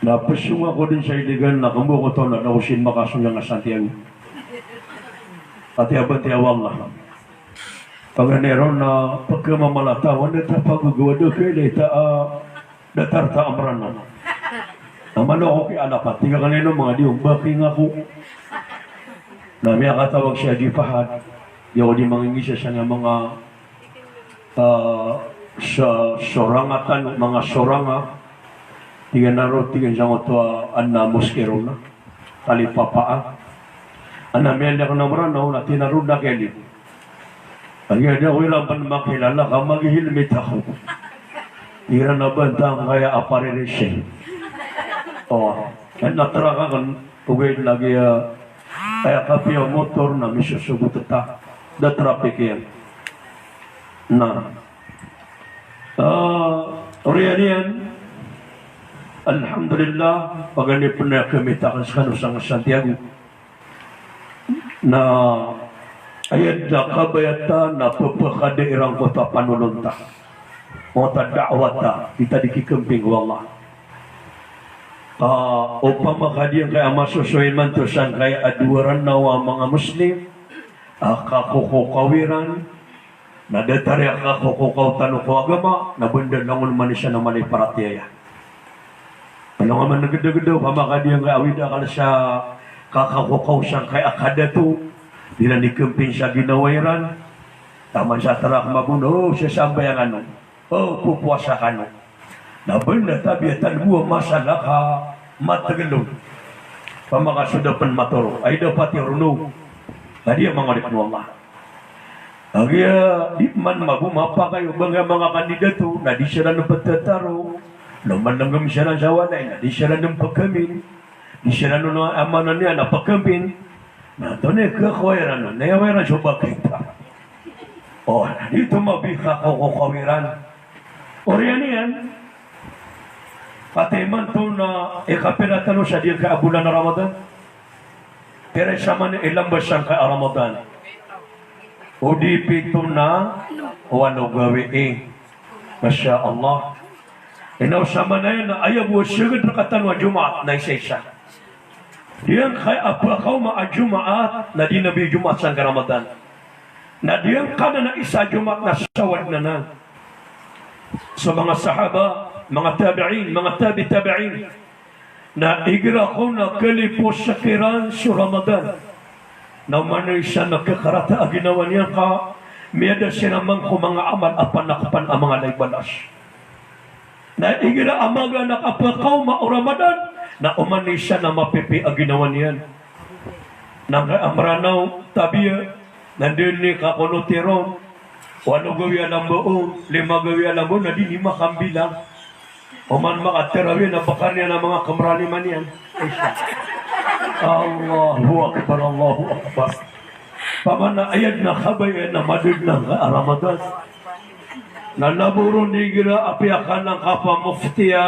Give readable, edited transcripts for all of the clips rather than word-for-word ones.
Napasyung ako din sa iligan na kambo ko to na nausin makasong nga Santiago. At yaban Allah. Paganero na pagkamamalatawan na tapagagawa do kaya datarta amran na. Naman ako kay alapat. Tiga kanino mga diyo, baking ako. Namiya katawag siya di pahad. Di ako di mangingisa siya nga mga sa sorangatan, mga soranga. Tiga naro, tiga siya ko ito anna moskero na. Talipapaa. Anamiya niya ka naman na tinaro na kaya Pagyan niya ko ilang pan makilala ka, maghihilmit ako. Tira na bantang kaya aparirisyon. O, natara ka kan, tugay lagi kaya kapi ang motor na misusugot ita. Da traffic yan. Na. Oriyan yan. Alhamdulillah, pagani po na kumita ka sa kanusang Santiago. Na ayat na kabayata na papakadairang kota panulunta. Mota da'wata, kita dikikamping wallah. Upang makadiyang kaya masusuin man to saan kaya aduaran na mga Muslim, kakukukawiran, nadatari kakukukaw tanong ko agama, nabunda langon man siya na manay paratiyaya. Ano nga man nagdagdaw, pamakadiyang kaya awida ka na siya kakakukaw siyang kaya akadato, Dila ni kemping siya ginawairan. Taman siya tarak mabuno. Siya sambay ang ano. Pupuasa ka no. Nabanda tabiatan buwa masalah ka matagalong. Pamakasudapan matoro. Ay dapat irunog. Tadi ang mga rikno Allah. Agya di man magumapa kayo mga kandidato na di siya na patataro. Naman lang kami siya ng sawanay na di siya na pagkamin. Di siya na amanan niya na pagkamin. Nah, ito na kakawiran nun. Nayawiran siya bakita. Dito mabika kawiran. Oriyan yan. Pati man ito na ikapiratan siya diyan ka bulan na Ramadan. Pero siya man ilang ba siyang ka Ramadan. O di pito na wano gawi Masya Allah. Inaw siya man na yan na ayaw mo sigad na katanwa Jumaat na isa-isa. Diyan kay apa kau Jumaat na di nabi Jumaat sang Ramadan. Na diyan kada na isa Jumaat na sawad na. Sa mga sahaba, mga tabi'in, mga tabi'in na igira ko na kalipos sa kiran sa Ramadan. Na manay siya nagkakarata ginawa niya ka miyada siya naman ko mga amal apan nakapan ang mga laybalas. Na igira amaga nakapakaw Ramadan na umani siya na mapipi ang ginawa niyan. Nang amranaw tabiya, nandun ni kakunotiron, walo gawi alam mo, 5 gawi alam mo, na di 5 kambilang. Uman makatirawi na bakar niya ng mga kamraliman yan. Allahu Akbar, Allahu Akbar. Pamana ayad na kabay na madud ng Ramadan. Nalaburo ni gira apiakan ng kapamuftiya.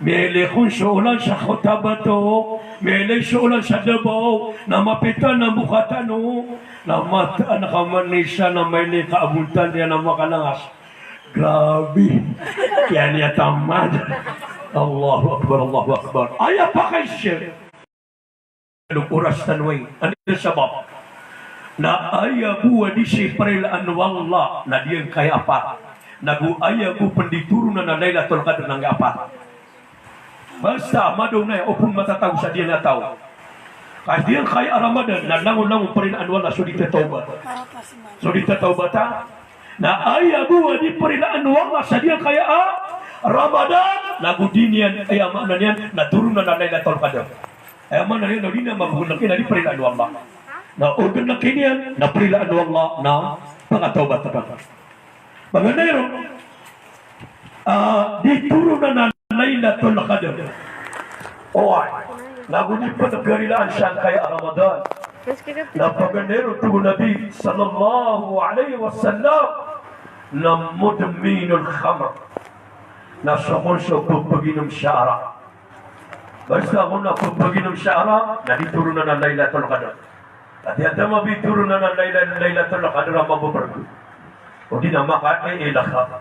Mele kung suulan sa Cotabato, mele suulan sa Davao, na mapitan na mukatano, na mata na kamanisa na may kaabuntan niya na makalangas. Grabe. Kaya niya tamad. Allahu Akbar, Allahu Akbar. Ayaw pa kay siya. Anong oras tanway? Ano yung sabab? Na ayaw buwa di si Prilaan Wallah na diyan kay apat. Nag-ayaw bu pendituro na Laylatul Qadr ng apat. Basta madong na upong matataw sa diyan na tao. Kasi diyan kay Ramadan na langon-langon pa rin anwal na sudita taubat. Sudita taubata na ayabu di perilaan wala sa diyan kaya Ramadan nagudinian ay amana niyan na turun na Lailatul Qadar. Ay amana niyan na dina magugulang di perilaan wala. Na organ na kinian na perilaan wala na pangataubat ta. Bagandero di turun na Lailatul Qadar. Nagudip pa nagkarilaan siya kaya Ramadan. Napagandero ito Nabi sallallahu alaihi wasallam na mudminul khamr. Nasa konso pagpaginom syara. Basta kung napagpaginom syara, nadituro na ng Lailatul Qadar. At yata mabituro na ng Lailatul Qadar ang mababargo. O di na makailaka.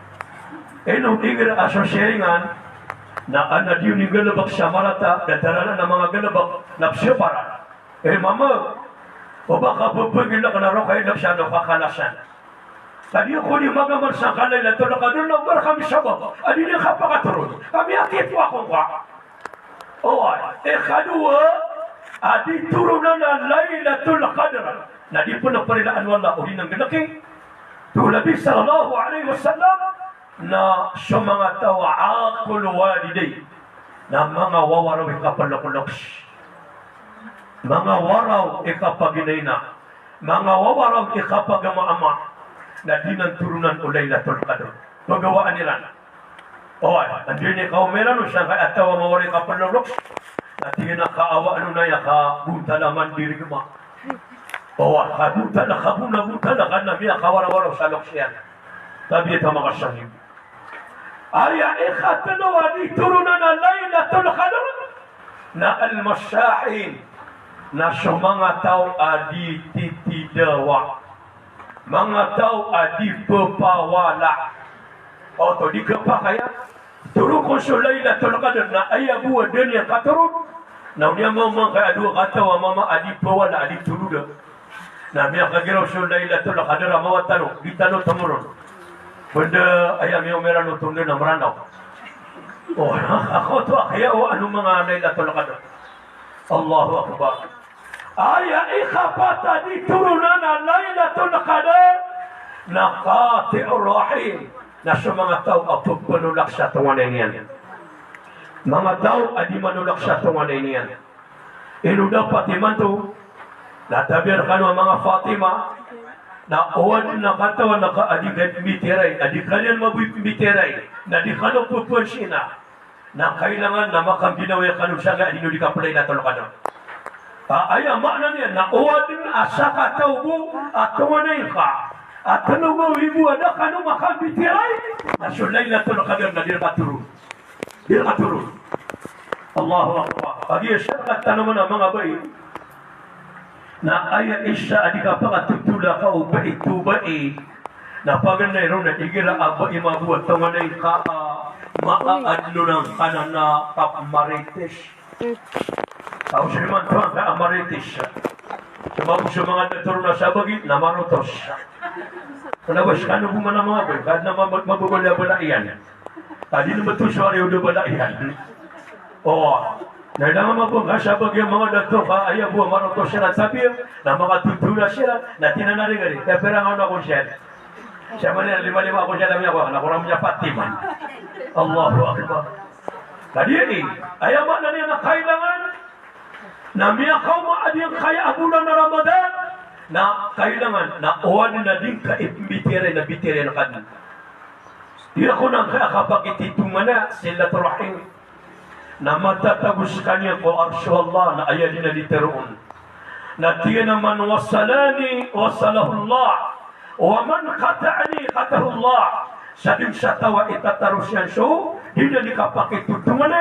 Nung tigil asosyaringan, na ana diyo ni galabak siya marata datarana na mga galabak na siya para mama o baka pagpagil na kanaro kayo na siya nakakalasan tadi ko ni magamar sa kalay na tulak ka doon na kami sabab adi na kapakaturun kami akit po akong ka kadua adi turunan na Laylatul Qadr na di po nagparilaan wala uli ng galaki Nabi sallallahu alaihi wasallam na sa mga tao akul waliday na mga wawaraw ikapalakulok mga waraw ikapaginay na mga wawaraw ikapagamaama na di ng turunan o Laylatul Qadr magawaan nila andun ni kaumeran o siya kaya tawa mawari kapalulok na di na kaawa ano na ya kabunta naman diri gama kabuta na kabuna-buta na kanamiya kawara-waraw sa loksyan tabi ito mga sahib aya ikatalawa ni turunan na Laylatul Qadr na al-masyahin na sa mga tao adi titidawa mga tao adi pepawala to di ka kaya turun ko sa Laylatul Qadr na ayabuwa din yang katurun na niya mga kaya dua katawa mama adi pawala adi turuda na miya kagiraw sa Laylatul Qadr mawat tanong di tanong tamurun benda ayam yung meron utong din na maranaw ako to kaya ano mga Laylatul Qadr Allahu Akbar aya ikapata di turunan na Laylatul Qadr na qati'ur rahim na sa mga tao apagpanulak sa tunganay niyan mga tao adi manulak sa tunganay niyan dapat iman to natabir kanu mga Fatima na owan na katawan na kaadigat mitiray adi kalian mabitiray na di kanu pupunsina na kailangan na makambinaw kanu siya nga adi di kapalay na Laylatul Qadr ay makna niya na owan din asa ka tao mo at tunganay ka at tanong mo ibu ada kanu makambitiray na sa Laylatul Qadr na di katurun Allahu Akbar pagi siya tanong mo na mga bayi na aya isya adi kapag tutula ka o baik na paganay ron na igira aba imabuat tunganay ka maaadlo ng kanan na kapmarites tao siya naman tuwang ka amarites sumabu sa mga naturo na sabagi na marutos kalabas ka na buman ng mga boy kahit na mababala iyan tadi naman ito sa ariyo na bala iyan Nailangan mabungka siya bag yung mga dato ka ayaw buwa maroto siya nagsabir na mga tutula siya na tinanari-gari kaya perang ano ako siya siya man yan lima-lima ako siya dami ako nakurang niya patiman Allahu Akbar tadi ini ayaw man na niya na kailangan na miyakaw maadiyang kaya abulan na Ramadan na kailangan na owan na din ka bitire na kanin di ako nang kaya kapag ititungan na silatul rahim na matatagos kanya ko arsyo Allah na ayalin na diteroon na tiya naman wasalani wasalahullah wa man kata'ani katahullah sa din sa tawa itataros yan so di na nikapakitutungan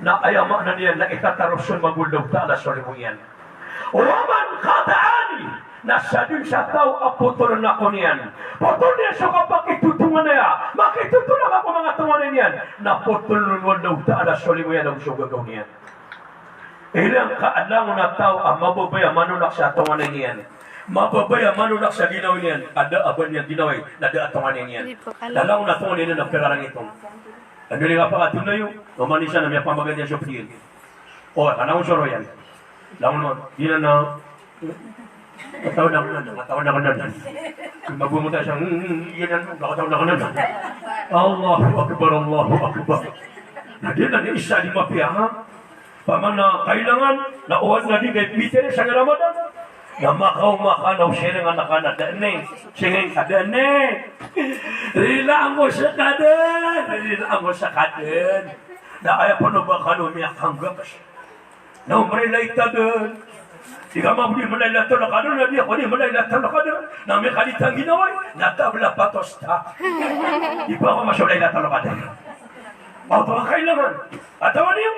na ayama na niya na itataros yan magulog ta'ala sa limuyan wa man kata'ani na sa din sa tawa aputol na ko niyan putol niya sa kapakitutungan niya makitutunan ako mga tunganin niyan na putol nun daw ta'ala sa limuyan ang sugagaw niyan ilang kaalang na tao mababaya manulak sa tunganin niyan mababaya manulak sa ginaw niyan ada aban niya ginaway na da tunganin niyan dalang na tunganin niyan na perarang ito ano nga pa atin na yung mamanisa na may pamagan niya sa pagiging kanang soro yan lang nun di na Kataon na kanan. Magbumuta siyang, yan ang kataon na kanan. Allahu Akbar, Allahu Akbar. Nadi na ni isa di mapiyaha. Paman na kailangan, nauwan na di kay Peter sa Ramadan. Na makaw-makanaw siya nga nakanadane. Siya nga kadane. Rilaan mo sa kaden. Rilaan mo sa kaden. Na ayaw pa na ba kanumiyak hanggang siya. Na umrelay taden. Jika mau di Laylatul Qadr na dia ko di Laylatul Qadr na may kalitang ginawa na tabla patos ta. Di ba ako masuk Laylatul Qadr? Auto kailangan. Atawa niyo.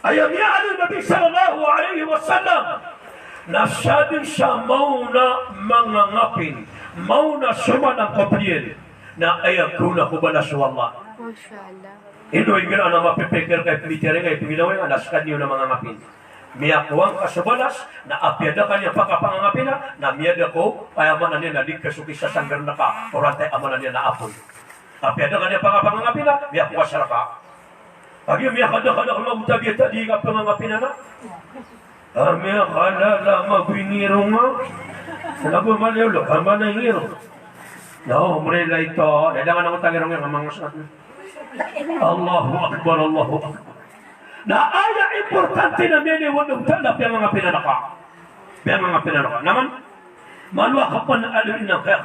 Ayam ya Nabi sallallahu alaihi wasallam nasadin siya mauna mangangapin mauna suma ng kapiyen na ayam kuna ko bala sa Allah. Ino ingin ana mapipikir kay piliteri kay pimilaw nga alas kanyo na mga ngapin. Miyakuang kasabalas na apyada kanya pakapangangapin na miyada ko ayaman na niya nalig kasukis sa sanggar na ka orante amanan niya na apoy. Apyada kanya pakapangangapin na miyakuwa sa raka. Pagi miyakada-kada kung mabutabi tadi ka pangangapin na. Miyakala lama biniro nga. Lago maliw lo kama na ngiro. No, mrela ito. Kailangan ako tagirong yung mga saat. Allahu Akbar, Allahu Akbar. Na aya importante na mene wadong tanda pa mga pinanaka. Pa mga pinanaka. Naman, maluwa ka pa na alin ng kaya